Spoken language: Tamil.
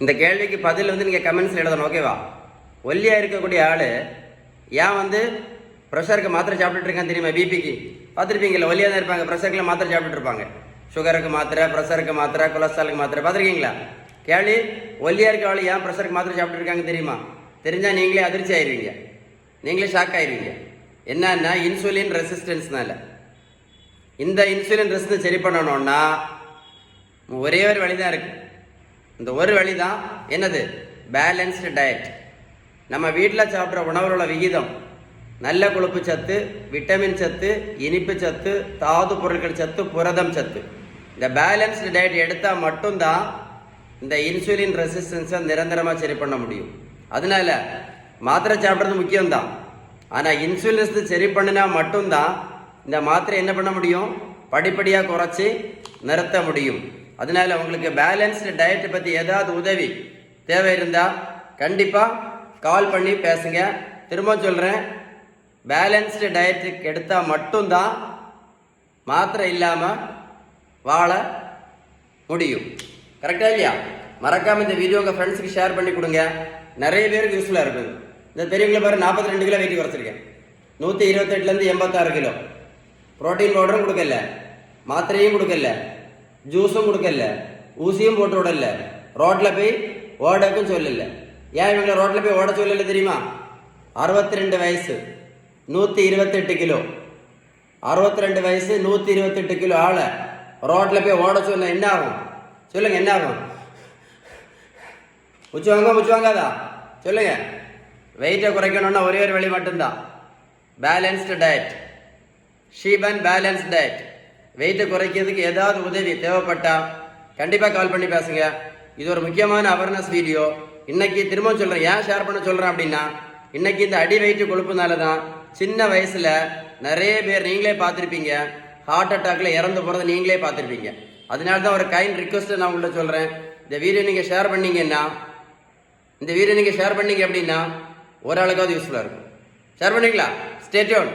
இந்த கேள்விக்கு பதில் நீங்கள் கமெண்ட்ஸில் எழுதணும். ஓகேவா? ஒல்லியாக இருக்கக்கூடிய ஆள் ஏன் ப்ரெஷருக்கு மாத்திரை சாப்பிட்டுட்டு இருக்கான்னு தெரியுமா? பிபிக்கு பார்த்துருப்பீங்களா? ஒல்லியாக தான் இருப்பாங்க, ப்ரெஷருக்குலாம் மாத்திரை சாப்பிட்டுட்டு இருப்பாங்க. சுகருக்கு மாத்திரை, ப்ரெஷருக்கு மாத்திரை, கொலஸ்ட்ராலுக்கு மாத்திரை பார்த்துருக்கீங்களா? கேள்வி, ஒல்லியாக இருக்க ஆள் ஏன் ப்ரெஷருக்கு மாத்திரை சாப்பிட்டு இருக்காங்க தெரியுமா? தெரிஞ்சால் நீங்களே அதிர்ச்சி ஆயிடுவீங்க, நீங்களே ஷாக் ஆயிடுவீங்க. என்னன்னா இன்சுலின் ரெசிஸ்டன்ஸ்னால. இந்த இன்சுலின் ரெசிஸ்டன்ஸ் சரி பண்ணணும்னா ஒரே ஒரு வழி தான் இருக்கு. இந்த ஒரு வழி தான் என்னது? Balanced diet. நம்ம வீட்டில் சாப்பிட்ற உணவுகளோட விகிதம் நல்ல கொழுப்பு சத்து, விட்டமின் சத்து, இனிப்பு சத்து, தாது பொருட்கள் சத்து, புரதம் சத்து, இந்த பேலன்ஸ்டு டயட் எடுத்தால் மட்டும்தான் இந்த இன்சுலின் ரெசிஸ்டன்ஸை நிரந்தரமாக சரி பண்ண முடியும். அதனால மாத்திரை சாப்பிட்றது முக்கியம்தான், ஆனால் இன்சுலின் ரெசிஸ்டன்ஸ் சரி பண்ணினா மட்டும்தான் இந்த மாத்திரை என்ன பண்ண முடியும்? படிப்படியாக குறைச்சி நிறுத்த முடியும். அதனால உங்களுக்கு பேலன்ஸ்டு டயட்டை பற்றி ஏதாவது உதவி தேவை இருந்தால் கண்டிப்பாக கால் பண்ணி பேசுங்க. திரும்ப சொல்கிறேன், பேலன்ஸ்டு டயட்டுக்கு எடுத்தால் மட்டும்தான் மாத்திரை இல்லாமல் வாழ முடியும். கரெக்டாக இல்லையா? மறக்காமல் இந்த வீடியோ உங்கள் ஃப்ரெண்ட்ஸுக்கு ஷேர் பண்ணி கொடுங்க. நிறைய பேருக்கு யூஸ்ஃபுல்லாக இருக்குது. இந்த பெரியவங்களை பாரு, 42 கிலோ வெயிட் குறைச்சிருக்கேன். 128லேருந்து 86 கிலோ. ப்ரோட்டீன் பவுடரும் கொடுக்கல, மாத்திரையும் கொடுக்கல, ஜூஸும் கொடுக்கல, ஊசியும் போட்டு விடல, ரோட்டில் போய் ஓடக்கும் சொல்லல. ஏன் இவங்களை ரோட்டில் போய் ஓட சொல்லல தெரியுமா? 62 வயசு 128 கிலோ, 62 வயசு 128 கிலோ ஆளை ரோட்டில் போய் ஓட சொல்ல என்ன ஆகும்? சொல்லுங்க, என்ன ஆகும்? முச்சுவாங்கதா சொல்லுங்க. வெயிட்டை குறைக்கணும்னா ஒரே ஒரு வழி மட்டும்தான், balanced diet. Sheeban balance diet. வெயிட்டை குறைக்கிறதுக்கு ஏதாவது உதவி தேவைப்பட்டா கண்டிப்பாக கால் பண்ணி பேசுங்க. இது ஒரு முக்கியமான அவேர்னஸ் வீடியோ. இன்னைக்கு திரும்ப சொல்கிறேன், ஏன் ஷேர் பண்ண சொல்கிறேன் அப்படின்னா, இன்னைக்கு இந்த அடி வெயிட்டு கொழுப்புனால தான் சின்ன வயசில் நிறைய பேர் நீங்களே பார்த்துருப்பீங்க, ஹார்ட் அட்டாக்ல இறந்து போகிறத நீங்களே பார்த்துருப்பீங்க. அதனால தான் ஒரு கைண்ட் ரிக்வஸ்ட்டை நான் உங்கள்கிட்ட சொல்கிறேன். இந்த வீடியோ நீங்கள் ஷேர் பண்ணீங்கன்னா, அப்படின்னா ஒரு ஆளுக்காவது யூஸ்ஃபுல்லாக இருக்கும். ஷேர் பண்ணிக்கலாம். Stay tune.